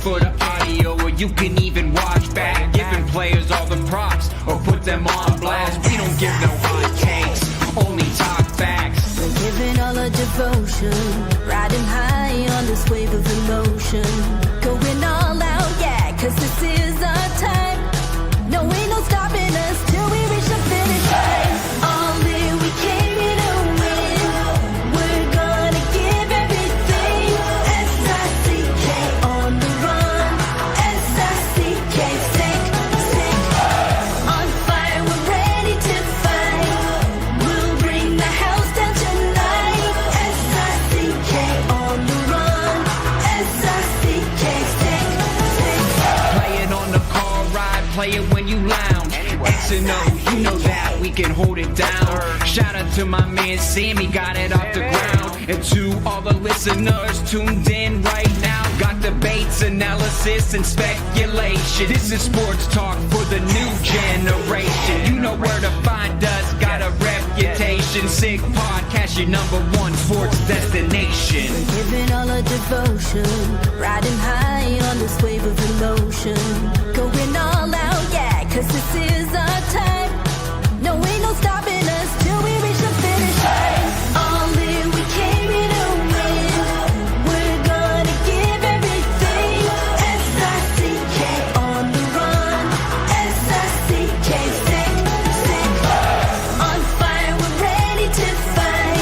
for the audio, or you can even watch back. Giving players all the props, or put them on blast. We don't give no hot takes, only talk facts. We're giving all our devotion, riding high on this wave of emotion. Going all out, yeah, cause this is our time. No, ain't no stopping us till we reach the finish line. All in, we came here to win. We're gonna give everything. S-I-C-K on the run. S-I-C-K, sick, sick. On fire, we're ready to fight. We'll bring the house down tonight. S-I-C-K on the run. S-I-C-K, sick, sick. Play it on the car ride, play it when you lounge. X and O, you know that we can hold it down. Shout out to my man Sammy, got it off the ground. And to all the listeners tuned in right now, got debates, analysis, and speculation. This is sports talk for the new generation. You know where to find us, got a reputation. Sick podcast, your #1 sports destination. Giving all our devotion, riding high on this wave of emotion. Going all out, yeah, cause this is our time. No, ain't no stopping us till we reach the finish line. All in, we came here to win. We're gonna give everything. S-I-C-K on the run. S-I-C-K, sick, sick. On fire, we're ready to fight.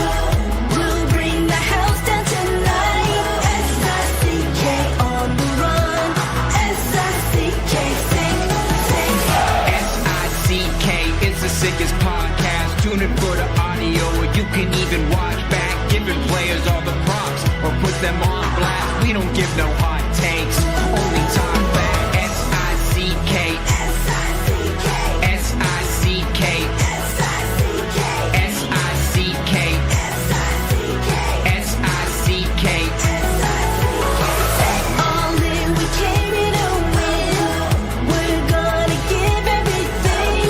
We'll bring the house down tonight. S-I-C-K on the run. S-I-C-K, sick, sick. S-I-C-K is the sickest podcast. Tune in for the audio, or you can even watch back. Giving players all the props, or put them on blast. We don't give no hot takes, only talk back. S-I-C-K, S-I-C-K, S-I-C-K, S-I-C-K, S-I-C-K, S-I-C-K, S-I-C-K. all in, we came here to win. We're gonna give everything.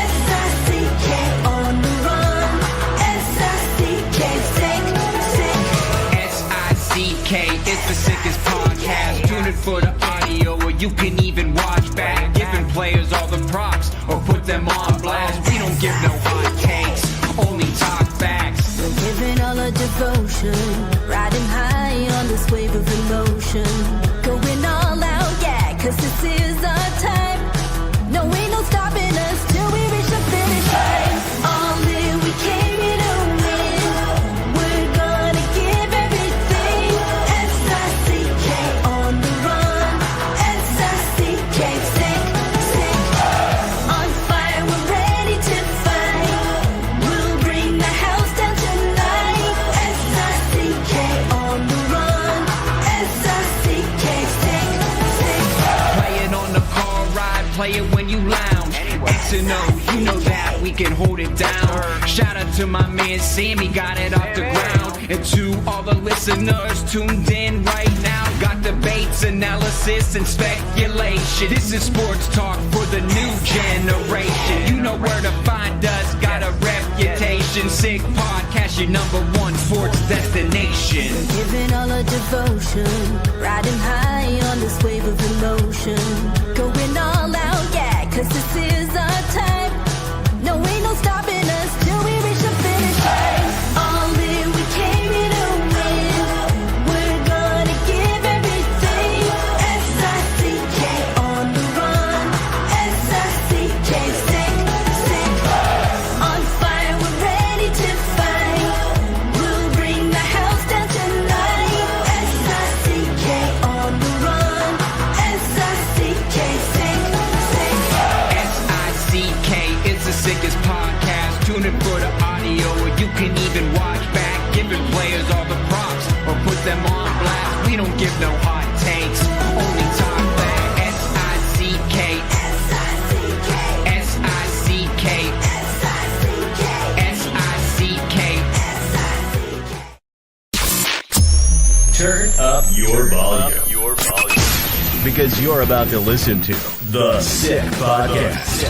S-I-C-K on the run. S-I-C-K, sick, sick. S-I-C-K is the sickest podcast. Tune in for the audio, or you can even watch back. Giving players all the props, or put them on blast. We don't give no hot takes, only talk facts. We're giving all our devotion, riding high on this wave of emotion. Going all out, yeah, cause this is our time. No, ain't no stopping us till we reach the finish line. All in, we came here to win. We're gonna give everything. S-I-C-K on the run. S-I-C-K, sick, sick. On fire, we're ready to fight. We'll bring the house down tonight. S-I-C-K on the run. S-I-C-K, sick, sick. Play it on the car ride, play it when you lounge. X and O, you know that we can hold it down. Shout out to my man Sammy, got it off the ground. And to all the listeners tuned in right now, got debates, analysis, and speculation. This is sports talk for the new generation. You know where to find us, got a reputation. Sick podcast, your #1 sports destination. Giving all our devotion, riding high on this wave of emotion. Going all out, yeah, cause this is our time. No, ain't no stopping us till we reach the finish line. All in, we came here to win. We're gonna give everything. S-I-C-K on the run. S-I-C-K, sick, sick. On fire, we're ready to fight. We'll bring the house down tonight. S-I-C-K on the run. S-I-C-K, sick, sick. S-I-C-K is the sickest podcast. Tune in for the audio, or you can even watch back. Giving players all the props, or put them on blast. We don't give no hot takes, only talk back. S-I-C-K, S-I-C-K, S-I-C-K, S-I-C-K, S-I-C-K. S-I-C-K. Turn up your volume. Because you're about to listen to The Sick Podcast.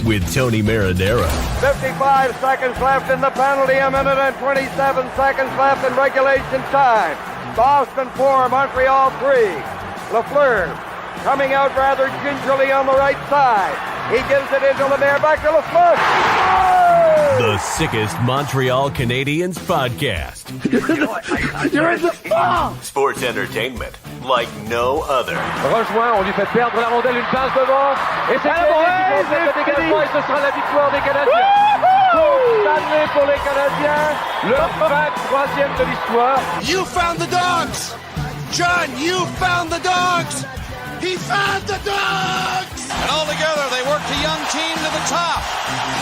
With Tony Marinaro. 55 seconds left in the penalty, a minute and 27 seconds left in regulation time. Boston 4, Montreal 3. Lafleur coming out rather gingerly on the right side. He gives it into Lemaire, back to Lafleur. Oh! The sickest Montreal Canadiens podcast. You're in the ball! Sports entertainment like no other. Rejoint, on lui fait perdre la rondelle, une passe devant. Et c'est le dégagement et ce sera la victoire des Canadiens. Coupe Stanley pour les Canadiens. Le 23e de l'histoire. You found the dogs! John, you found the dogs! He found the dogs! And all together, they worked a young team to the top.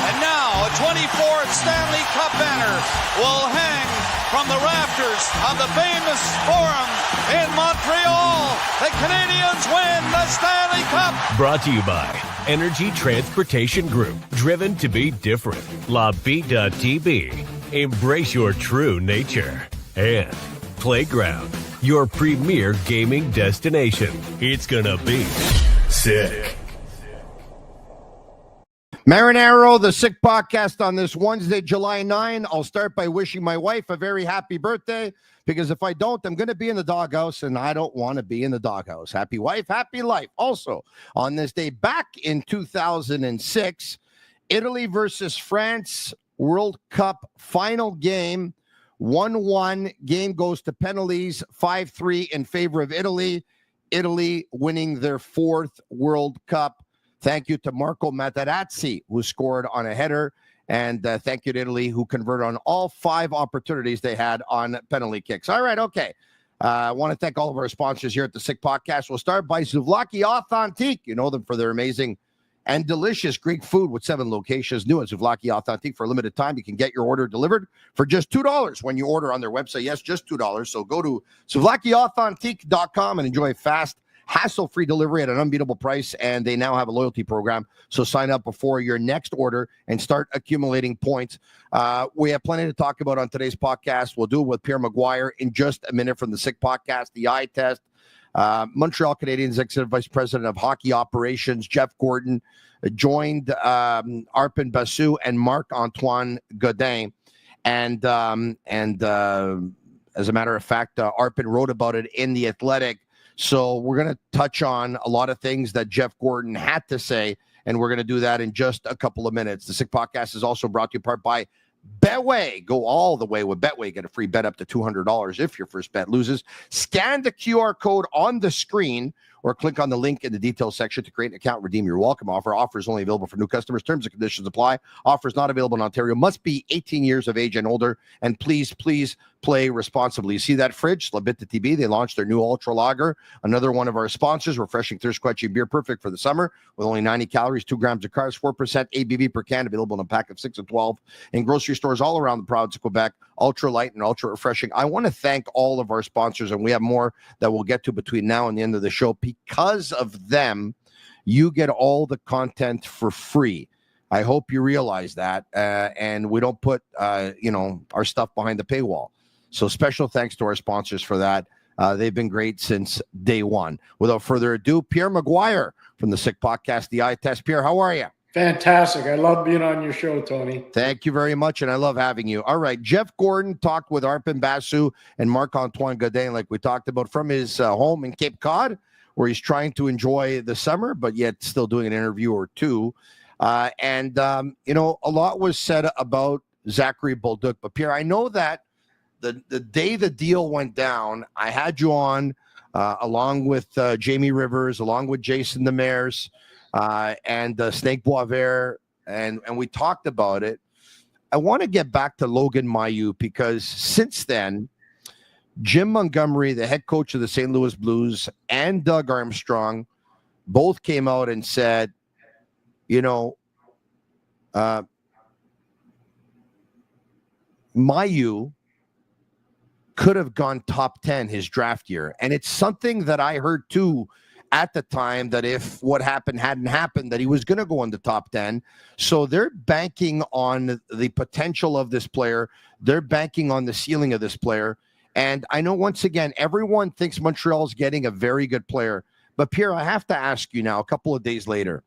And now, a 24th Stanley Cup banner will hang from the rafters of the famous Forum in Montreal. The Canadiens win the Stanley Cup! Brought to you by Energy Transportation Group. Driven to be different. La Vida Tibi. Embrace your true nature. And Playground, your premier gaming destination. It's gonna be sick. Marinaro, the Sick Podcast on this Wednesday, July 9. I'll start by wishing my wife a very happy birthday, because if I don't, I'm going to be in the doghouse, and I don't want to be in the doghouse. Happy wife, happy life. Also, on this day, back in 2006, Italy versus France World Cup final game, 1-1. Game goes to penalties, 5-3 in favor of Italy. Italy winning their fourth World Cup. Thank you to Marco Materazzi, who scored on a header. And thank you to Italy, who converted on all 5 opportunities they had on penalty kicks. All right, okay. I want to thank all of our sponsors here at the Sick Podcast. We'll start by Souvlaki Authentique. You know them for their amazing and delicious Greek food with 7 locations. New at Souvlaki Authentique. For a limited time, you can get your order delivered for just $2 when you order on their website. Yes, just $2. So go to souvlakiauthentique.com and enjoy fast, hassle-free delivery at an unbeatable price. And they now have a loyalty program. So sign up before your next order and start accumulating points. We have plenty to talk about on today's podcast. We'll do it with Pierre McGuire in just a minute from the Sick Podcast, the eye test. Montreal Canadiens Executive Vice President of Hockey Operations, Jeff Gordon, joined Arpin Basu and Marc-Antoine Godin. And as a matter of fact, Arpin wrote about it in The Athletic. So we're going to touch on a lot of things that Jeff Gordon had to say, and we're going to do that in just a couple of minutes. The Sick Podcast is also brought to you in part by Betway. Go all the way with Betway. Get a free bet up to $200 if your first bet loses. Scan the QR code on the screen or click on the link in the details section to create an account. Redeem your welcome offer. Offer is only available for new customers. Terms and conditions apply. Offers not available in Ontario. Must be 18 years of age and older. And please play responsibly. You see that fridge? Bittt Tibi. They launched their new Ultra Lager. Another one of our sponsors. Refreshing, thirst-quenching beer. Perfect for the summer with only 90 calories, 2 grams of carbs, 4% ABV per can. Available in a pack of 6 and 12 in grocery stores all around the province of Quebec. Ultra light and ultra refreshing. I want to thank all of our sponsors, and we have more that we'll get to between now and the end of the show. Because of them, you get all the content for free. I hope you realize that, and we don't put our stuff behind the paywall. So special thanks to our sponsors for that. They've been great since day one. Without further ado, Pierre McGuire from the Sick Podcast, the Eye Test. Pierre, how are you? Fantastic. I love being on your show, Tony. Thank you very much, and I love having you. All right, Jeff Gordon talked with Arpin Basu and Marc-Antoine Godin, like we talked about, from his home in Cape Cod, where he's trying to enjoy the summer, but yet still doing an interview or two. A lot was said about Zachary Bolduc. But, Pierre, I know that the day the deal went down, I had you on along with Jamie Rivers, along with Jason Demers, and Snake Boisvert, and we talked about it. I want to get back to Logan Mailloux, because since then, Jim Montgomery, the head coach of the St. Louis Blues, and Doug Armstrong both came out and said, Mailloux could have gone top 10 his draft year. And it's something that I heard too at the time, that if what happened hadn't happened, that he was going to go in the top 10. So they're banking on the potential of this player. They're banking on the ceiling of this player. And I know, once again, everyone thinks Montreal's getting a very good player. But, Pierre, I have to ask you now, a couple of days later,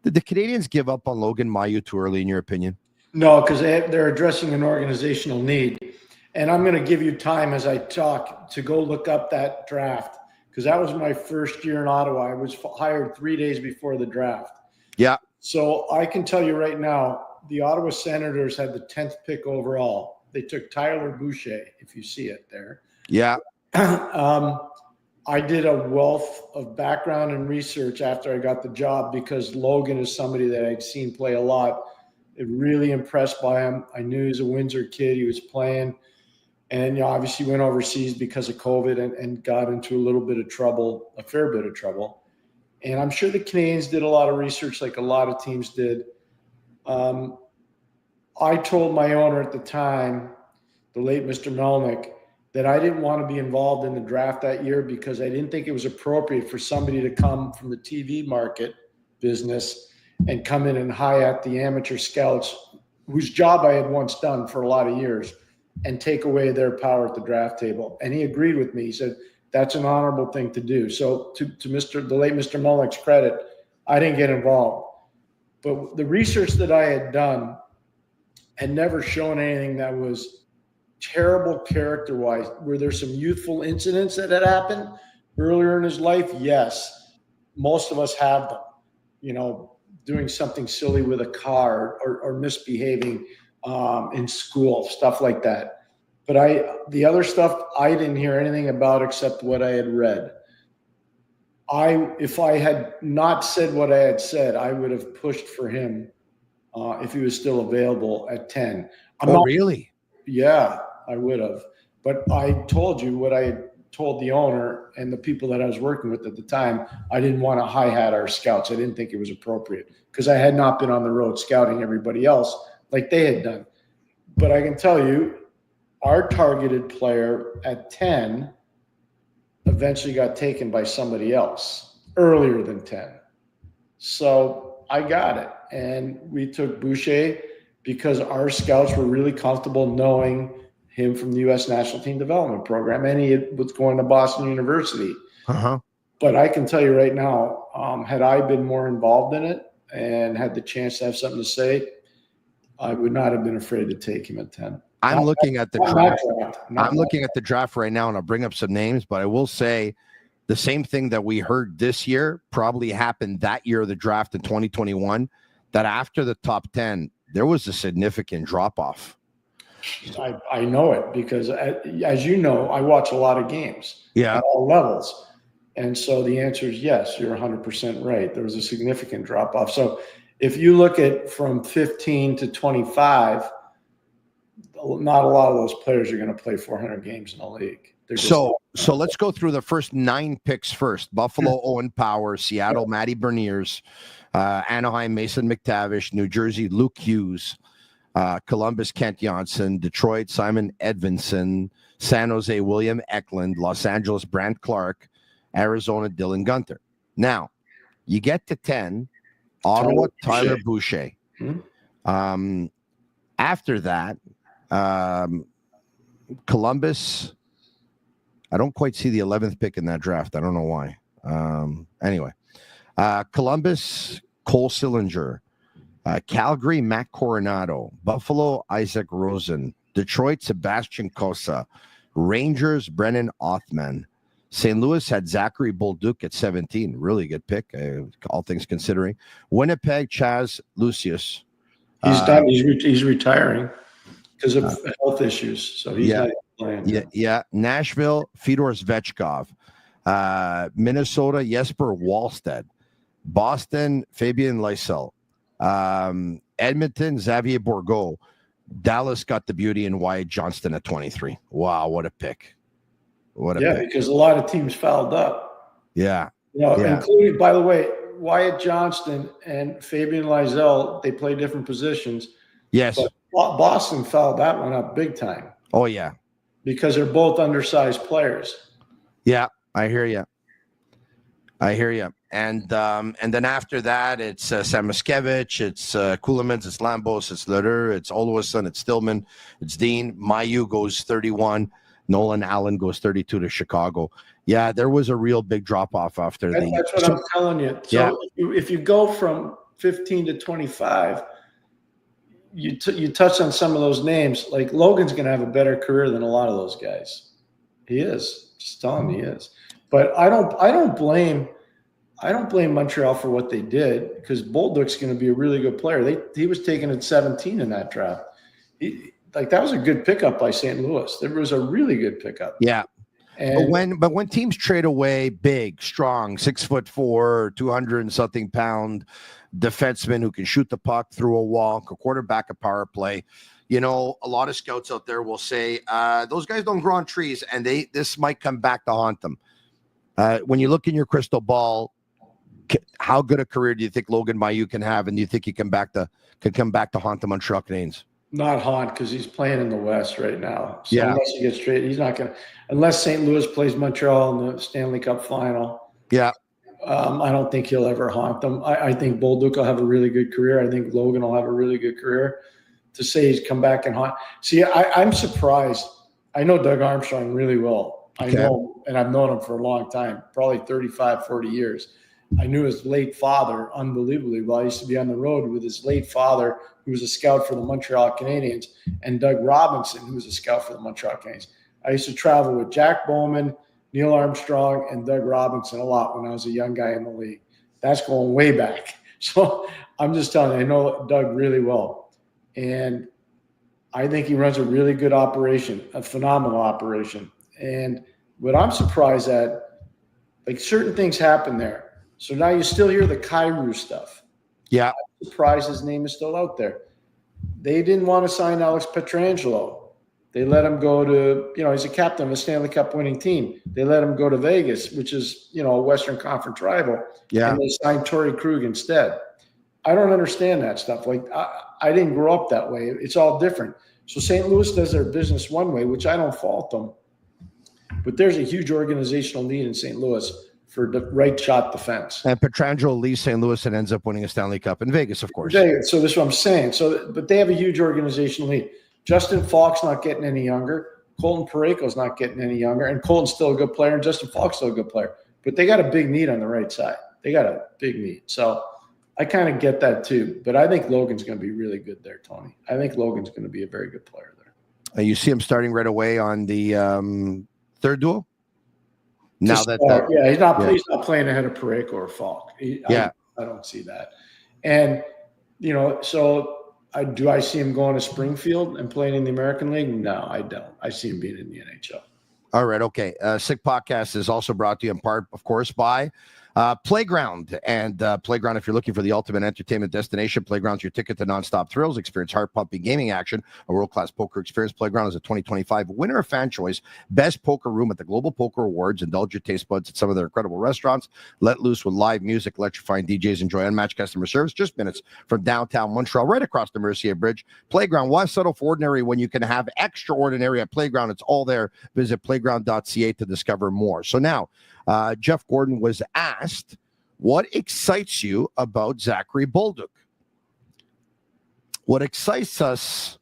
did the Canadiens give up on Logan Mailloux too early, in your opinion? No, because they're addressing an organizational need. And I'm going to give you time as I talk to go look up that draft, because that was my first year in Ottawa. I was hired 3 days before the draft. Yeah. So I can tell you right now, the Ottawa Senators had the 10th pick overall. They took Tyler Boucher, if you see it there. Yeah. I did a wealth of background and research after I got the job because Logan is somebody that I'd seen play a lot. It really impressed by him. I knew he was a Windsor kid. He was playing. And obviously went overseas because of COVID and got into a little bit of trouble, a fair bit of trouble. And I'm sure the Canadiens did a lot of research like a lot of teams did. I told my owner at the time, the late Mr. Melnick, that I didn't want to be involved in the draft that year because I didn't think it was appropriate for somebody to come from the TV market business and come in and high at the amateur scouts, whose job I had once done for a lot of years, and take away their power at the draft table. And he agreed with me. He said, that's an honorable thing to do. So to the late Mr. Melnick's credit, I didn't get involved. But the research that I had done had never shown anything that was terrible character-wise. Were there some youthful incidents that had happened earlier in his life? Yes. Most of us have them, doing something silly with a car or misbehaving in school, stuff like that. But the other stuff, I didn't hear anything about except what I had read. If I had not said what I had said, I would have pushed for him if he was still available at 10. Really? Yeah, I would have. But I told you what I had told the owner and the people that I was working with at the time. I didn't want to hi-hat our scouts. I didn't think it was appropriate because I had not been on the road scouting everybody else like they had done. But I can tell you, our targeted player at 10 eventually got taken by somebody else earlier than 10. So I got it. And we took Boucher because our scouts were really comfortable knowing him from the U.S. National Team Development Program, and he was going to Boston University. Uh-huh. But I can tell you right now, had I been more involved in it and had the chance to have something to say, I would not have been afraid to take him at 10. I'm looking at the draft. I'm looking at the draft right now, and I'll bring up some names, but I will say the same thing that we heard this year probably happened that year of the draft in 2021, that after the top 10, there was a significant drop-off. I know it because, as you know, I watch a lot of games at all levels. And so the answer is yes, you're 100% right. There was a significant drop-off. So if you look at from 15 to 25, not a lot of those players are going to play 400 games in the league. So let's go through the first 9 picks first. Buffalo, Owen Power. Seattle, Matty Berniers. Anaheim, Mason McTavish. New Jersey, Luke Hughes. Columbus, Kent Johnson. Detroit, Simon Edvinsson. San Jose, William Eklund. Los Angeles, Brant Clark. Arizona, Dylan Gunther. Now, you get to 10, Ottawa, Tyler Boucher. After that, Columbus, I don't quite see the 11th pick in that draft. I don't know why. Anyway, Columbus, Cole Sillinger. Calgary, Matt Coronado. Buffalo, Isaac Rosen. Detroit, Sebastian Cossa. Rangers, Brennan Othman. St. Louis had Zachary Bolduc at 17. Really good pick, all things considering. Winnipeg, Chaz Lucius. He's done. He's retiring because of health issues. So he's not playing. Yeah. Nashville, Fedor Svechkov. Minnesota, Jesper Wallstedt. Boston, Fabian Lysell. Edmonton, Xavier Bourgault. Dallas got the beauty in Wyatt Johnston at 23. Wow, what a pick. What a pick. Because a lot of teams fouled up. Yeah. Including, by the way, Wyatt Johnston and Fabian Lysell, they play different positions. Yes. But Boston fouled that one up big time. Oh, yeah. Because they're both undersized players. Yeah, I hear you. And then after that, it's Samoskevich, it's Kulemans, it's Lambos, it's Leder, it's Olwason, it's Stillman, it's Dean. Mailloux goes 31. Nolan Allen goes 32 to Chicago. Yeah, there was a real big drop-off after That's what I'm telling you. So if you go from 15 to 25, you touch on some of those names. Like Logan's going to have a better career than a lot of those guys. He is. Just telling me he is. But I don't blame Montreal for what they did, because Bolduc's going to be a really good player. He was taken at 17 in that draft. That was a good pickup by St. Louis. There was a really good pickup. Yeah. And But when teams trade away big, strong, 6'4", 200 and something pound defenseman who can shoot the puck through a wall, a quarterback, a power play, a lot of scouts out there will say those guys don't grow on trees, and this might come back to haunt them. When you look in your crystal ball, how good a career do you think Logan Mailloux can have, and do you think he can come back to haunt the Montreal Canadiens? Not haunt, because he's playing in the West right now. So Yeah. unless he gets traded, he's not going to, unless St. Louis plays Montreal in the Stanley Cup final. Yeah. I don't think he'll ever haunt them. I think Bolduc will have a really good career. I think Logan will have a really good career. To say he's come back and haunt. See, I'm surprised. I know Doug Armstrong really well. I know, and I've known him for a long time, probably 35, 40 years. I knew his late father unbelievably well. I used to be on the road with his late father, who was a scout for the Montreal Canadiens, and Doug Robinson, who was a scout for the Montreal Canadiens. I used to travel with Jack Bowman, Neil Armstrong, and Doug Robinson a lot when I was a young guy in the league. That's going way back. So I'm just telling you, I know Doug really well. And I think he runs a really good operation, a phenomenal operation. And what I'm surprised at, certain things happen there. So now you still hear the Kyrou stuff. Yeah. I'm surprised his name is still out there. They didn't want to sign Alex Pietrangelo. They let him go to, he's a captain of a Stanley Cup winning team. They let him go to Vegas, which is, a Western Conference rival. Yeah. And they signed Torrey Krug instead. I don't understand that stuff. I didn't grow up that way. It's all different. So St. Louis does their business one way, which I don't fault them. But there's a huge organizational need in St. Louis for the right shot defense. And Pietrangelo leaves St. Louis and ends up winning a Stanley Cup in Vegas, of course. So this is what I'm saying. But they have a huge organizational need. Justin Falk's not getting any younger. Colton Parayko's not getting any younger. And Colton's still a good player, and Justin Falk's still a good player. But they got a big need on the right side. They got a big need. So I kind of get that too. But I think Logan's going to be really good there, Tony. I think Logan's going to be a very good player there. You see him starting right away on the third duel? He's not playing ahead of Parayko or Falk. I don't see that. And, do I see him going to Springfield and playing in the American League? No, I don't. I see him being in the NHL. All right. Okay. Sick Podcast is also brought to you in part, of course, by Playground. And Playground, if you're looking for the ultimate entertainment destination, Playground's your ticket to nonstop thrills. Experience heart-pumping gaming action, a world-class poker experience. Playground is a 2025 winner of Fan Choice Best Poker Room at the Global Poker Awards. Indulge your taste buds at some of their incredible restaurants. Let loose with live music, electrifying DJs. Enjoy unmatched customer service just minutes from downtown Montreal, right across the Mercier Bridge. Playground, why settle for ordinary when you can have extraordinary at Playground? It's all there. Visit playground.ca to discover more. So now, Jeff Gordon was asked, what excites you about Zachary Bolduc? What excites us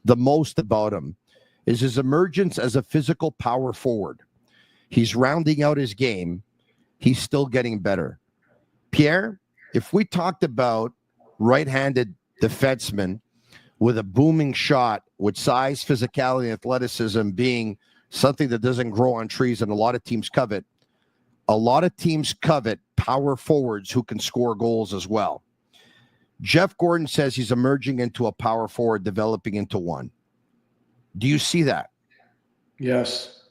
the most about him is his emergence as a physical power forward. He's rounding out his game. He's still getting better. Pierre, if we talked about right-handed defensemen with a booming shot, with size, physicality, and athleticism being something that doesn't grow on trees and a lot of teams covet, a lot of teams covet power forwards who can score goals as well. Jeff Gordon says he's emerging into a power forward, developing into one. Do you see that? Yes,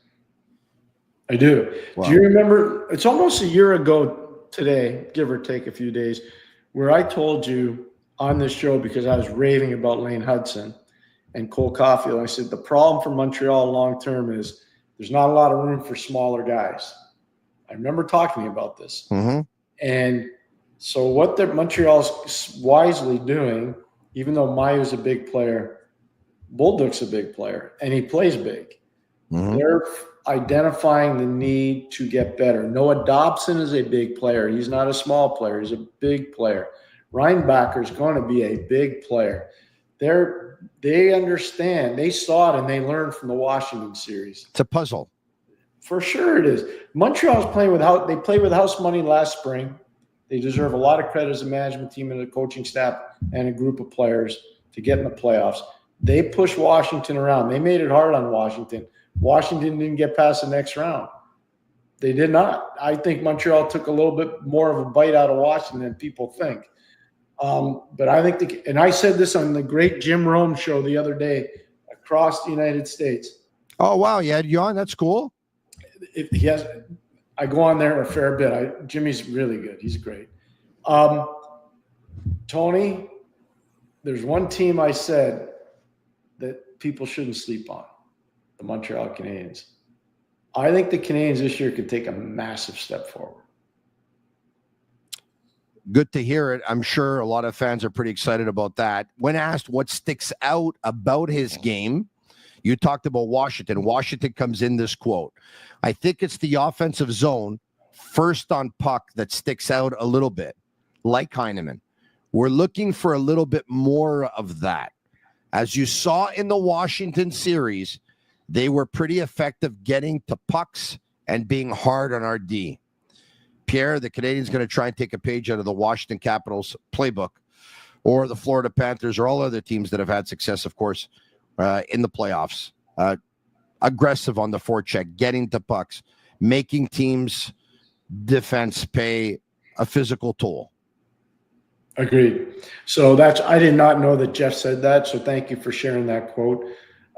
I do. Wow. Do you remember, it's almost a year ago today, give or take a few days, where I told you on this show, because I was raving about Lane Hudson and Cole Caulfield, I said the problem for Montreal long-term is there's not a lot of room for smaller guys. I remember talking to you about this. Mm-hmm. And so what Montreal's wisely doing, even though Mailloux's a big player, Bolduc's a big player, and he plays big. Mm-hmm. They're identifying the need to get better. Noah Dobson is a big player. He's not a small player. He's a big player. Reinbacher is going to be a big player. They understand. They saw it, and they learned from the Washington series. It's a puzzle. For sure it is. Montreal's playing without – they played with house money last spring. They deserve a lot of credit as a management team and a coaching staff and a group of players to get in the playoffs. They pushed Washington around. They made it hard on Washington. Washington didn't get past the next round. They did not. I think Montreal took a little bit more of a bite out of Washington than people think. But I think, and I said this on the great Jim Rome show the other day across the United States. Oh, wow. You had you on? That's cool. I go on there a fair bit. Jimmy's really good. He's great. Tony, there's one team I said that people shouldn't sleep on, the Montreal Canadiens. I think the Canadiens this year could take a massive step forward. Good to hear it. I'm sure a lot of fans are pretty excited about that. When asked what sticks out about his game, you talked about Washington. Washington comes in this quote. I think it's the offensive zone, first on puck, that sticks out a little bit, like Heineman. We're looking for a little bit more of that. As you saw in the Washington series, they were pretty effective getting to pucks and being hard on our D. Pierre, the Canadiens going to try and take a page out of the Washington Capitals playbook, or the Florida Panthers, or all other teams that have had success, of course, in the playoffs. Aggressive on the forecheck, getting to pucks, making teams' defense pay a physical toll. Agreed. So I did not know that Jeff said that, so thank you for sharing that quote.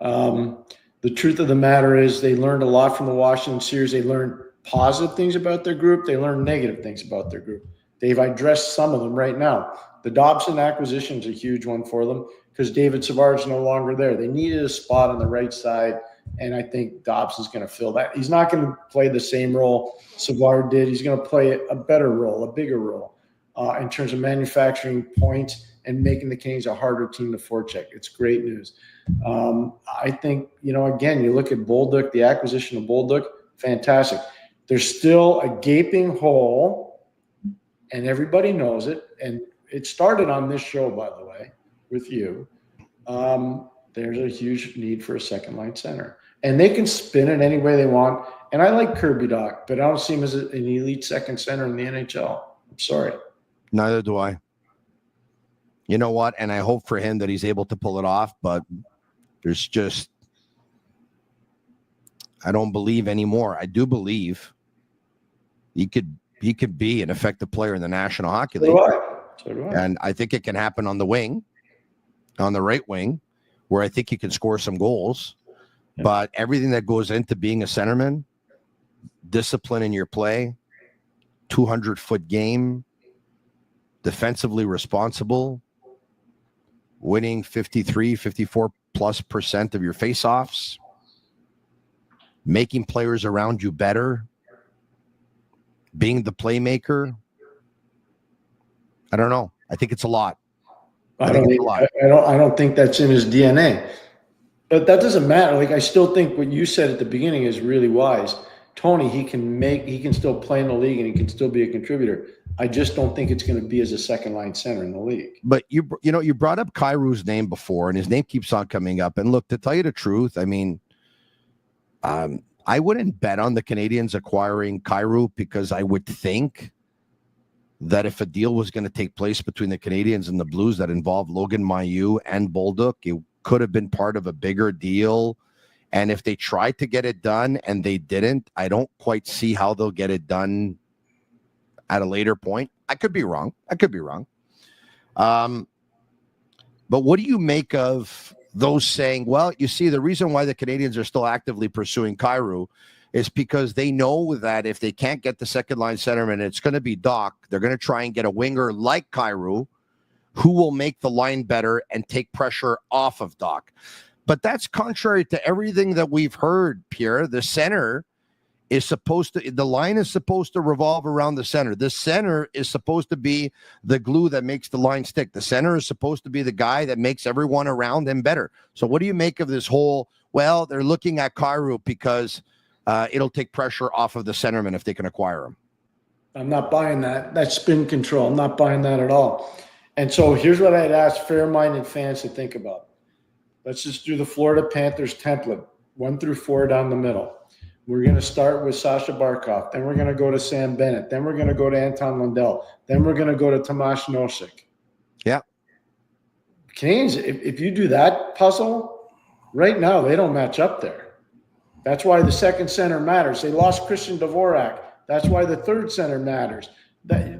The truth of the matter is they learned a lot from the Washington series. They learned positive things about their group. They learned negative things about their group. They've addressed some of them right now. The Dobson acquisition is a huge one for them because David Savard's no longer there. They needed a spot on the right side, and I think Dobson's going to fill that. He's not going to play the same role Savard did. He's going to play a better role, a bigger role in terms of manufacturing points and making the Canadiens a harder team to forecheck. It's great news. I think, again, you look at Bolduc, the acquisition of Bolduc, fantastic. There's still a gaping hole, and everybody knows it. And it started on this show, by the way, with you. There's a huge need for a second-line center. And they can spin it any way they want. And I like Kirby Doc, but I don't see him as an elite second center in the NHL. I'm sorry. Neither do I. You know what? And I hope for him that he's able to pull it off, but there's just, I don't believe anymore. I do believe he could be an effective player in the National Hockey League. So do I. And I think it can happen on the wing, on the right wing, where I think he can score some goals. Yeah. But everything that goes into being a centerman, discipline in your play, 200-foot game, defensively responsible, winning 54% of your faceoffs, making players around you better, being the playmaker. I don't know. I think it's a lot. I don't think that's in his DNA. But that doesn't matter. Like, I still think what you said at the beginning is really wise. Tony, he can still play in the league and he can still be a contributor. I just don't think it's going to be as a second line center in the league. But you brought up Kyrou's name before, and his name keeps on coming up. And look, to tell you the truth, I mean, I wouldn't bet on the Canadiens acquiring Kyrou, because I would think that if a deal was going to take place between the Canadiens and the Blues that involved Logan Mailloux and Bolduc, it could have been part of a bigger deal. And if they tried to get it done and they didn't, I don't quite see how they'll get it done at a later point. I could be wrong. But what do you make of those saying, well, you see, the reason why the Canadiens are still actively pursuing Kyrou is because they know that if they can't get the second line centerman, it's going to be Doc. They're going to try and get a winger like Kyrou who will make the line better and take pressure off of Doc. But that's contrary to everything that we've heard, Pierre. The line is supposed to revolve around the center. The center is supposed to be the glue that makes the line stick. The center is supposed to be the guy that makes everyone around them better. So what do you make of this whole, well, they're looking at Kyrou because it'll take pressure off of the centerman if they can acquire him? I'm not buying that. That's spin control. I'm not buying that at all. And so here's what I'd ask fair-minded fans to think about. Let's just do the Florida Panthers template, 1 through 4 down the middle. We're going to start with Sasha Barkov. Then we're going to go to Sam Bennett. Then we're going to go to Anton Lundell. Then we're going to go to Tomas Nosek. Yeah. Canadiens, if you do that puzzle, right now they don't match up there. That's why the second center matters. They lost Christian Dvorak. That's why the third center matters.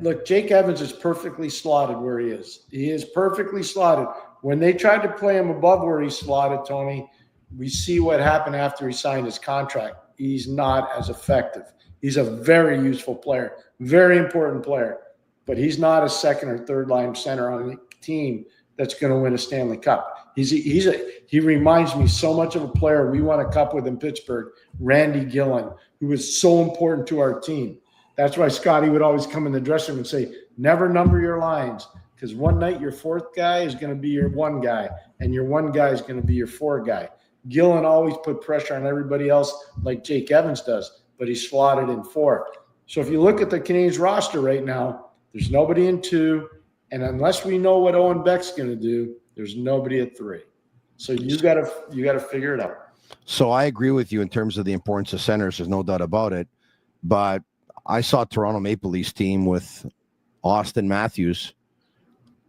Look, Jake Evans is perfectly slotted where he is. He is perfectly slotted. When they tried to play him above where he's slotted, Tony, we see what happened after he signed his contract. He's not as effective. He's a very useful player, very important player, but he's not a second or third line center on a team that's going to win a Stanley Cup. He reminds me so much of a player we won a cup with in Pittsburgh, Randy Gillen, who was so important to our team. That's why Scotty would always come in the dressing room and say, never number your lines, because one night your fourth guy is going to be your one guy, and your one guy is going to be your four guy. Gillen always put pressure on everybody else like Jake Evans does, but he's slotted in 4. So if you look at the Canadiens roster right now, there's nobody in 2, and unless we know what Owen Beck's going to do, there's nobody at 3. So you got to figure it out. So I agree with you in terms of the importance of centers. There's no doubt about it. But I saw Toronto Maple Leafs team with Austin Matthews,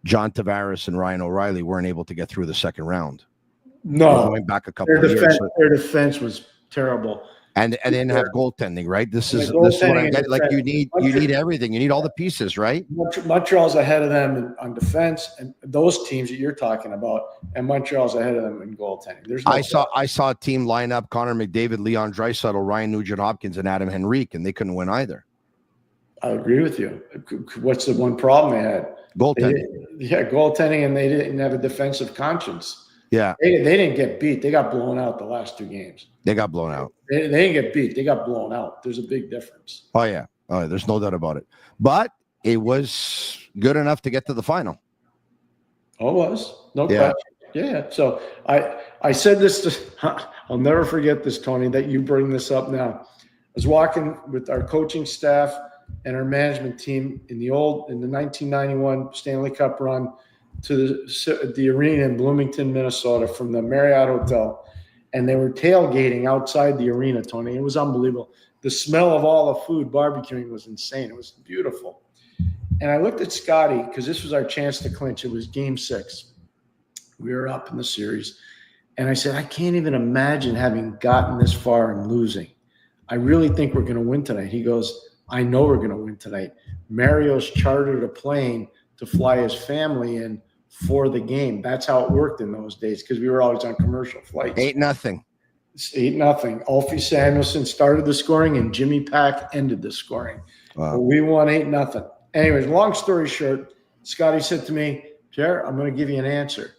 John Tavares, and Ryan O'Reilly weren't able to get through the second round. No, going back a couple of years. Their defense was terrible. And they didn't have goaltending, right? This is what I'm getting. Like you need everything. You need all the pieces, right? Montreal's ahead of them on defense, and those teams that you're talking about, and Montreal's ahead of them in goaltending. I saw a team line up Connor McDavid, Leon Draisaitl, Ryan Nugent-Hopkins, and Adam Henrique, and they couldn't win either. I agree with you. What's the one problem they had? Goaltending. Goaltending, and they didn't have a defensive conscience. Yeah. They didn't get beat. They got blown out the last 2 games. They got blown out. They didn't get beat. They got blown out. There's a big difference. Oh, yeah. There's no doubt about it. But it was good enough to get to the final. Oh, it was. No question. Yeah. So I said this I'll never forget this, Tony, that you bring this up now. I was walking with our coaching staff and our management team in the 1991 Stanley Cup run to the arena in Bloomington, Minnesota, from the Marriott Hotel. And they were tailgating outside the arena, Tony. It was unbelievable. The smell of all the food, barbecuing, was insane. It was beautiful. And I looked at Scotty, because this was our chance to clinch. It was game 6. We were up in the series. And I said, I can't even imagine having gotten this far and losing. I really think we're going to win tonight. He goes, I know we're going to win tonight. Mario's chartered a plane to fly his family in for the game. That's how it worked in those days, because we were always on commercial flights. 8-0. 8-0. Alfie Samuelson started the scoring, and Jimmy Pack ended the scoring. Wow. But we won 8-0. Anyways, long story short, Scotty said to me, Pierre, I'm going to give you an answer.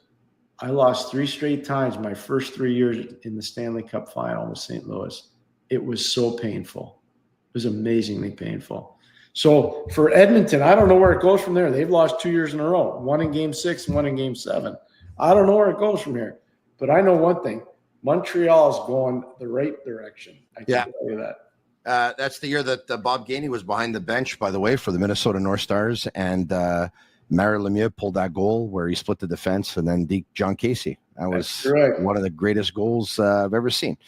I lost 3 straight times my first 3 years in the Stanley Cup final with St. Louis. It was so painful. It was amazingly painful. So for Edmonton, I don't know where it goes from there. They've lost 2 years in a row, one in game 6 and one in game 7. I don't know where it goes from here, but I know one thing. Montreal is going the right direction. I can tell you that. That's the year that Bob Gainey was behind the bench, by the way, for the Minnesota North Stars. And Mario Lemieux pulled that goal where he split the defense and then deked John Casey. That was one of the greatest goals I've ever seen.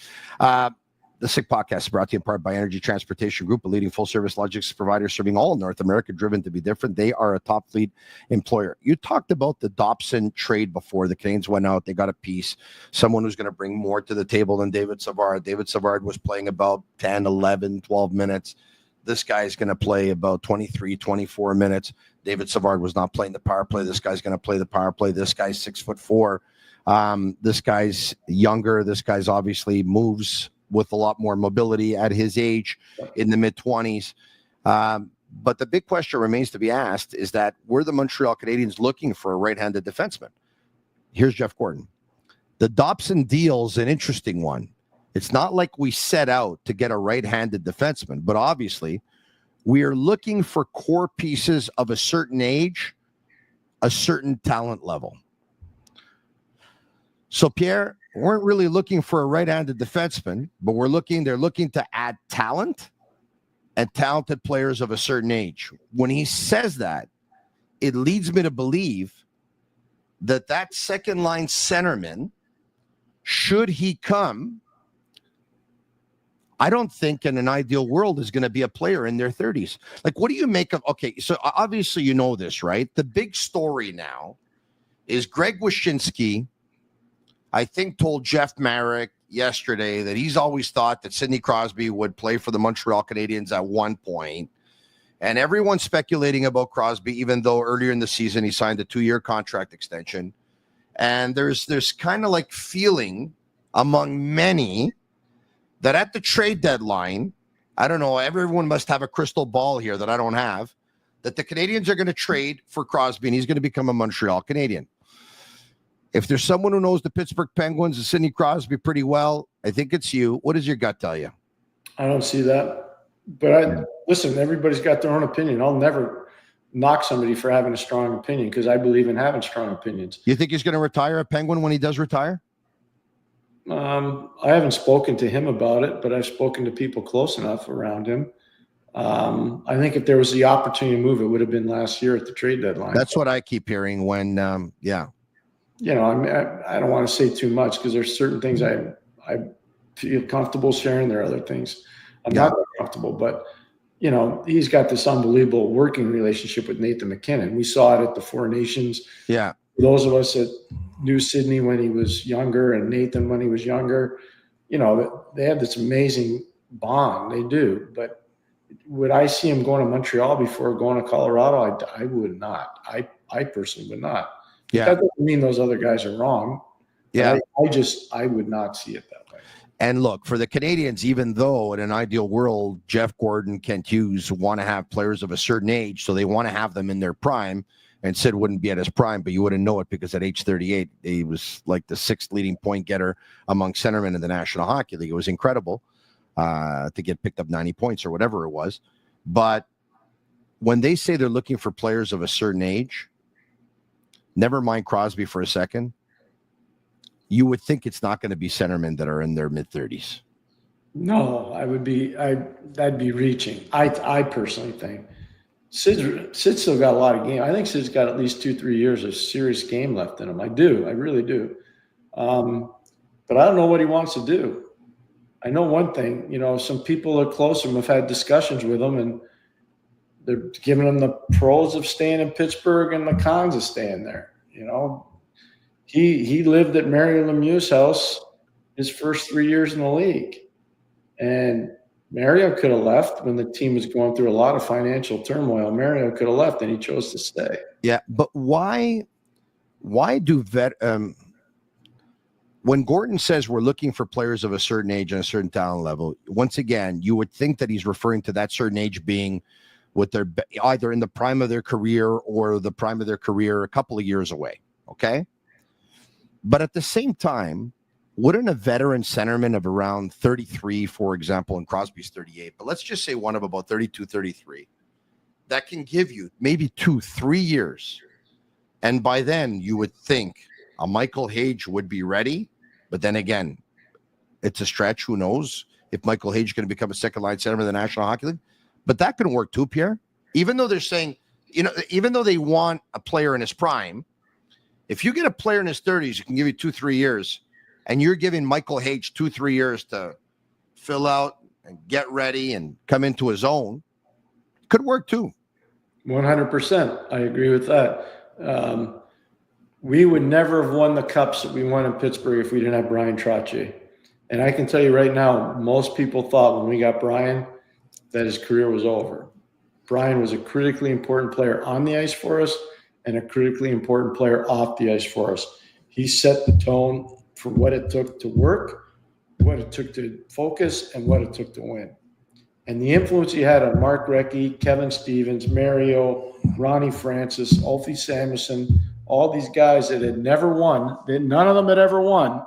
The Sick Podcast is brought to you in part by Energy Transportation Group, a leading full-service logistics provider serving all of North America, driven to be different. They are a top fleet employer. You talked about the Dobson trade before. The Canes went out. They got a piece, someone who's going to bring more to the table than David Savard. David Savard was playing about 10, 11, 12 minutes. This guy's going to play about 23, 24 minutes. David Savard was not playing the power play. This guy's going to play the power play. This guy's 6'4". This guy's younger. This guy's obviously moves with a lot more mobility at his age in the mid-20s. But the big question remains to be asked is that were the Montreal Canadiens looking for a right-handed defenseman? Here's Jeff Gordon. The Dobson deal's an interesting one. It's not like we set out to get a right-handed defenseman, but obviously we are looking for core pieces of a certain age, a certain talent level. So, Pierre, weren't really looking for a right-handed defenseman, but they're looking to add talent and talented players of a certain age. When he says that, it leads me to believe that second-line centerman, should he come, I don't think in an ideal world is going to be a player in their 30s. Like, what do you make of, okay, so obviously you know this, right? The big story now is Greg Wyshynski, I think, told Jeff Marek yesterday that he's always thought that Sidney Crosby would play for the Montreal Canadiens at one point. And everyone's speculating about Crosby, even though earlier in the season he signed a 2-year contract extension. And there's kind of like feeling among many that at the trade deadline, I don't know, everyone must have a crystal ball here that I don't have, that the Canadiens are going to trade for Crosby and he's going to become a Montreal Canadian. If there's someone who knows the Pittsburgh Penguins and Sidney Crosby pretty well, I think it's you. What does your gut tell you? I don't see that. But listen, everybody's got their own opinion. I'll never knock somebody for having a strong opinion because I believe in having strong opinions. You think he's going to retire a Penguin when he does retire? I haven't spoken to him about it, but I've spoken to people close enough around him. I think if there was the opportunity to move, it would have been last year at the trade deadline. That's what I keep hearing when, You know, I mean, I don't want to say too much because there's certain things I feel comfortable sharing. There are other things I'm not comfortable, but you know, he's got this unbelievable working relationship with Nathan McKinnon. We saw it at the Four Nations. Yeah. For those of us that knew Sidney when he was younger and Nathan when he was younger, you know, they have this amazing bond. They do. But would I see him going to Montreal before going to Colorado? I would not. I personally would not. Yeah. That doesn't mean those other guys are wrong. Yeah. I would not see it that way. And look, for the Canadiens, even though in an ideal world, Jeff Gordon, Kent Hughes want to have players of a certain age, so they want to have them in their prime, and Sid wouldn't be at his prime, but you wouldn't know it because at age 38, he was like the 6th leading point getter among centermen in the National Hockey League. It was incredible to get picked up 90 points or whatever it was. But when they say they're looking for players of a certain age, never mind Crosby for a second, you would think it's not going to be centermen that are in their mid-30s. No, that'd be reaching. I personally think Sid's still got a lot of game. I think Sid's got at least 2-3 years of serious game left in him. I really do. But I don't know what he wants to do. I know one thing, you know, some people are close to him have had discussions with him, and they're giving him the pros of staying in Pittsburgh and the cons of staying there. You know, he lived at Mario Lemieux's house his first 3 years in the league, and Mario could have left when the team was going through a lot of financial turmoil. Mario could have left, and he chose to stay. Yeah, but why do when Gordon says we're looking for players of a certain age and a certain talent level, once again, you would think that he's referring to that certain age being with their either in the prime of their career or the prime of their career a couple of years away. Okay. But at the same time, wouldn't a veteran centerman of around 33, for example, and Crosby's 38, but let's just say one of about 32, 33, that can give you maybe 2-3 years. And by then you would think a Michael Hage would be ready. But then again, it's a stretch. Who knows if Michael Hage is going to become a second line centerman in the National Hockey League? But that can work too, Pierre. Even though they're saying, you know, even though they want a player in his prime, if you get a player in his 30s, you can give you 2-3 years, and you're giving Michael Hage 2-3 years to fill out and get ready and come into his own, could work too. 100%. I agree with that. We would never have won the cups that we won in Pittsburgh if we didn't have Brian Trottier. And I can tell you right now, most people thought when we got Brian that his career was over. Brian was a critically important player on the ice for us and a critically important player off the ice for us. He set the tone for what it took to work, what it took to focus, and what it took to win. And the influence he had on Mark Recchi, Kevin Stevens, Mario, Ronnie Francis, Ulfie Samuelson, all these guys that had never won, none of them had ever won,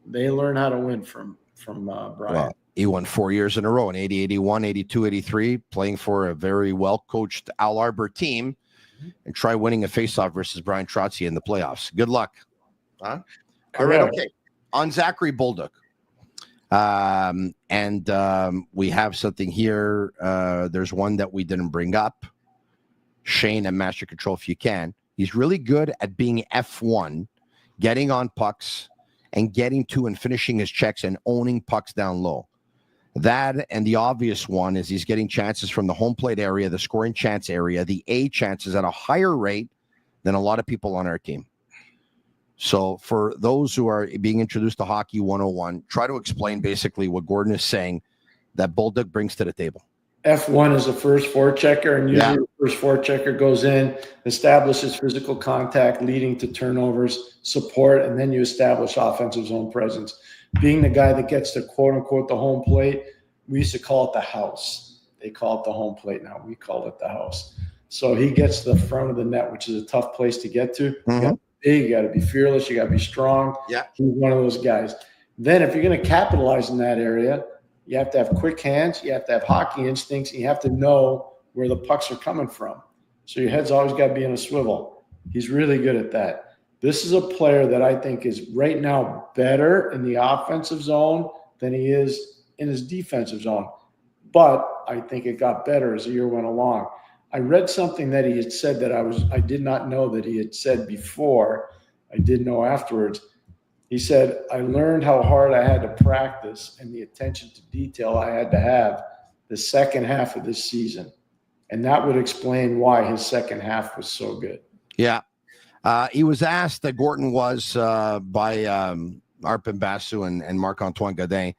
they learned how to win from Brian. Well, he won 4 years in a row in 80, 81, 82, 83, playing for a very well-coached Al Arbor team, and try winning a faceoff versus Brian Trottier in the playoffs. Good luck. Huh? All right, okay. On Zachary Bolduc. We have something here. There's one that we didn't bring up. Shane and Master Control, if you can. He's really good at being F1, getting on pucks and getting to and finishing his checks and owning pucks down low. That and the obvious one is he's getting chances from the home plate area, the scoring chance area, the A chances at a higher rate than a lot of people on our team. So for those who are being introduced to Hockey 101, try to explain basically what Gordon is saying that Bolduc brings to the table. F1 is the first forechecker, and usually the first forechecker goes in, establishes physical contact leading to turnovers, support, and then you establish offensive zone presence. Being the guy that gets to quote-unquote the home plate, we used to call it the house. They call it the home plate now. We call it the house. So he gets to the front of the net, which is a tough place to get to. You got to be big, you got to be fearless, you got to be strong. Yeah. He's one of those guys. Then if you're going to capitalize in that area, you have to have quick hands, you have to have hockey instincts, and you have to know where the pucks are coming from. So your head's always got to be in a swivel. He's really good at that. This is a player that I think is right now better in the offensive zone than he is in his defensive zone. But I think it got better as the year went along. I read something that he had said that I did not know that he had said before. I did know afterwards. He said, I learned how hard I had to practice and the attention to detail I had to have the second half of this season. And that would explain why his second half was so good. Yeah. He was asked, Gordon was, by Arpin Basu and Marc-Antoine Godin,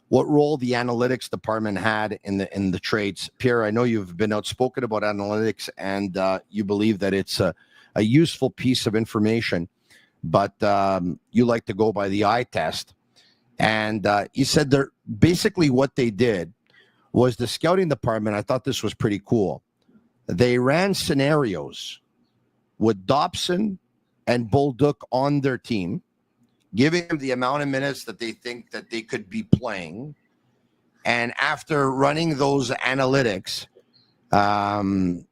what role the analytics department had in the trades. Pierre, I know you've been outspoken about analytics, and you believe that it's a useful piece of information, but you like to go by the eye test. And he said they're basically what they did was the scouting department. I thought this was pretty cool. They ran scenarios with Dobson and Bolduc on their team, giving them the amount of minutes that they think that they could be playing. And after running those analytics, trying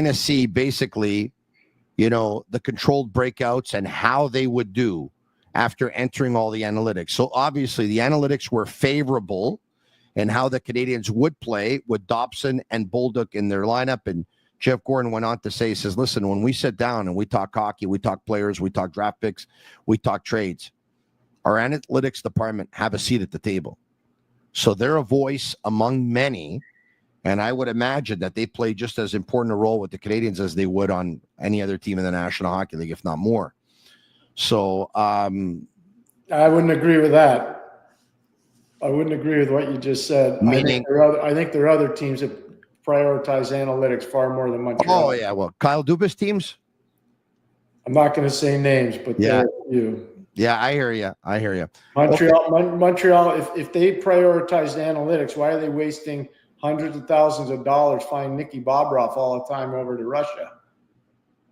to see basically, the controlled breakouts and how they would do after entering all the analytics. So obviously the analytics were favorable in how the Canadiens would play with Dobson and Bolduc in their lineup. And Jeff Gordon went on to say, he says, listen, when we sit down and we talk hockey, we talk players, we talk draft picks, we talk trades, our analytics department have a seat at the table. So they're a voice among many, and I would imagine that they play just as important a role with the Canadiens as they would on any other team in the National Hockey League, if not more. So I wouldn't agree with that. I wouldn't agree with what you just said. Meaning, I think there are other teams that prioritize analytics far more than Montreal. Oh, yeah. Well, Kyle Dubas teams? I'm not going to say names, but yeah. There are a few. Yeah, I hear you. Montreal, okay. Montreal. If they prioritized analytics, why are they wasting hundreds of thousands of dollars flying Nicky Bobroff all the time over to Russia?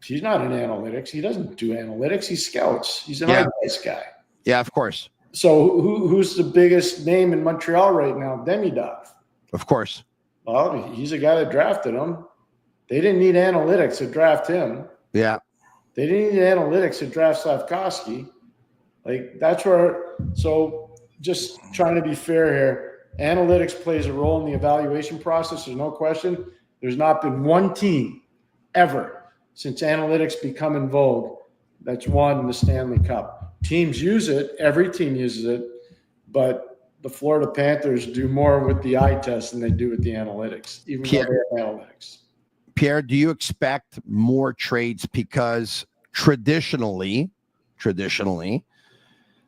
He's not in analytics. He doesn't do analytics. He scouts. He's an ice guy. Yeah, of course. So who's the biggest name in Montreal right now? Demidov. Of course. Well, he's a guy that drafted him. They didn't need analytics to draft him. Yeah. They didn't need analytics to draft Slavkovsky. Like, that's where – so just trying to be fair here, analytics plays a role in the evaluation process. There's no question. There's not been one team ever since analytics become in vogue that's won the Stanley Cup. Teams use it. Every team uses it. But the Florida Panthers do more with the eye test than they do with the analytics, even though they have analytics. Pierre, do you expect more trades? Because traditionally,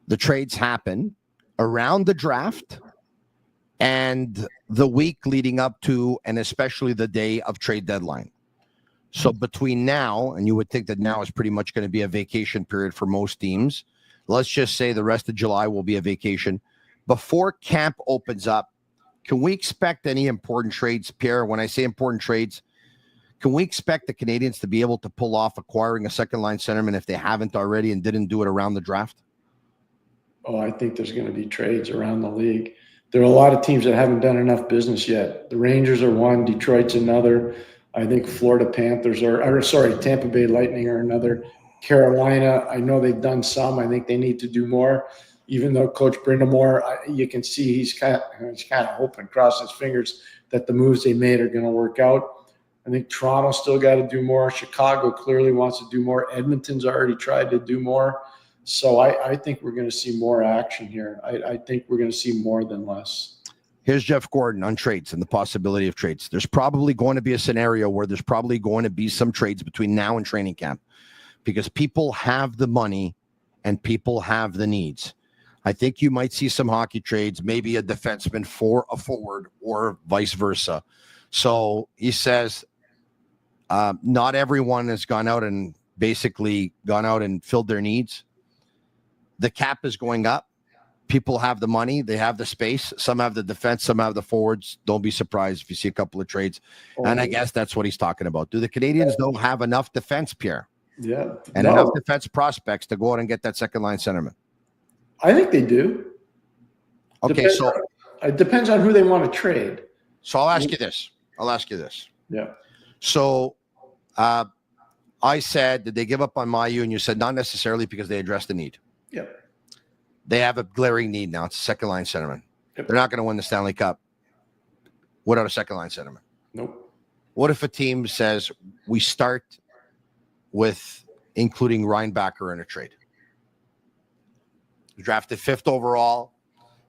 the trades happen around the draft and the week leading up to, and especially the day of trade deadline. So between now, and you would think that now is pretty much going to be a vacation period for most teams. Let's just say the rest of July will be a vacation. Before camp opens up, can we expect any important trades, Pierre? When I say important trades, can we expect the Canadiens to be able to pull off acquiring a second-line centerman if they haven't already and didn't do it around the draft? Oh, I think there's going to be trades around the league. There are a lot of teams that haven't done enough business yet. The Rangers are one. Detroit's another. I think Florida Panthers Tampa Bay Lightning are another. Carolina, I know they've done some. I think they need to do more. Even though Coach Brindamore, you can see he's kind of hoping, crossing his fingers, that the moves they made are going to work out. I think Toronto still got to do more. Chicago clearly wants to do more. Edmonton's already tried to do more. So I think we're going to see more action here. I think we're going to see more than less. Here's Jeff Gordon on trades and the possibility of trades. There's probably going to be a scenario where there's probably going to be some trades between now and training camp. because people have the money and people have the needs. I think you might see some hockey trades, maybe a defenseman for a forward or vice versa. So he says not everyone has gone out and filled their needs. The cap is going up. People have the money. They have the space. Some have the defense. Some have the forwards. Don't be surprised if you see a couple of trades. And I guess that's what he's talking about. Do the Canadiens don't have enough defense, Pierre? Yeah. And enough defense prospects to go out and get that second line centerman? I think they do. Okay, it depends on who they want to trade. So I'll ask you this. Yeah. So I said, did they give up on Mailloux? And you said not necessarily because they addressed the need. Yep. They have a glaring need now. It's a second line centerman. Yep. They're not going to win the Stanley Cup without a second line centerman. Nope. What if a team says we start with including Reinbacher in a trade? Drafted 5th overall.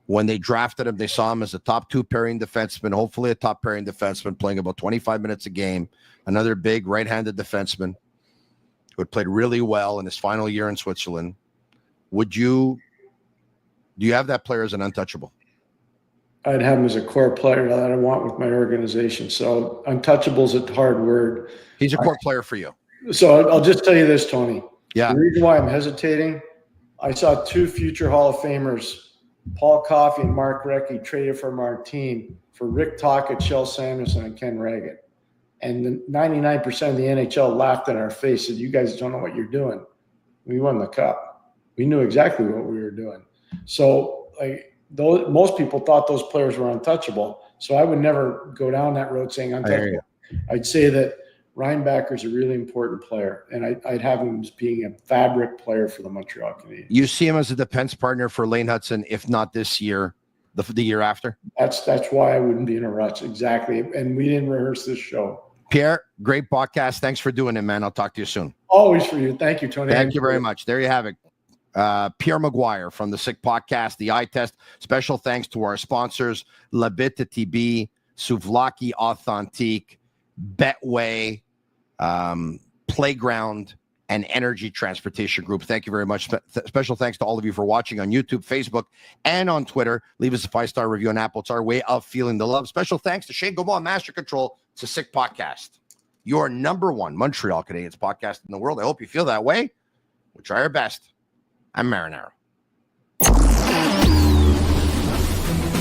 When they drafted him, they saw him as a top 2 pairing defenseman, hopefully a top pairing defenseman playing about 25 minutes a game. Another big right-handed defenseman who had played really well in his final year in Switzerland. Do you have that player as an untouchable? I'd have him as a core player that I want with my organization. So untouchable is a hard word. He's a core player for you. So I'll just tell you this, Tony. Yeah. The reason why I'm hesitating, I saw 2 future Hall of Famers, Paul Coffey and Mark Recchi, traded from our team for Rick Tocchet, Shel Samuelson, and Ken Reagan. And the 99% of the NHL laughed in our face, said, "You guys don't know what you're doing." We won the cup. We knew exactly what we were doing. So most people thought those players were untouchable. So I would never go down that road saying untouchable. I'd say that Reinbacher is a really important player, and I'd have him as being a fabric player for the Montreal Canadiens. You see him as a defense partner for Lane Hudson, if not this year, the year after? That's why I wouldn't be in a rush. Exactly. And we didn't rehearse this show. Pierre, great podcast. Thanks for doing it, man. I'll talk to you soon. Always for you. Thank you, Tony. Thank you very much. There you have it. Pierre McGuire from the Sick Podcast, the Eye Test. Special thanks to our sponsors, Bittt, Tibi, Souvlaki Authentique, Betway, Playground, and Energy Transportation Group. Thank you very much. Special thanks to all of you for watching on YouTube, Facebook, and on Twitter. Leave us a 5-star review on Apple. It's our way of feeling the love. Special thanks to Shane Gaumont, Master Control. It's a Sick Podcast, your #1 Montreal Canadiens podcast in the world. I hope you feel that way. We'll try our best. I'm Marinaro.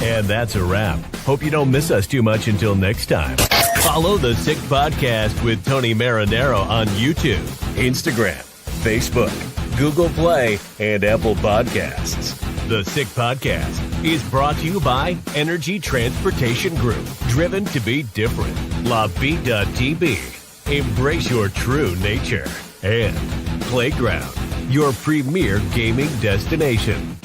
And that's a wrap. Hope you don't miss us too much until next time. Follow the Sick Podcast with Tony Marinaro on YouTube, Instagram, Facebook, Google Play, and Apple Podcasts. The Sick Podcast is brought to you by Energy Transportation Group, driven to be different. LaVita.tb, embrace your true nature. And Playground, your premier gaming destination.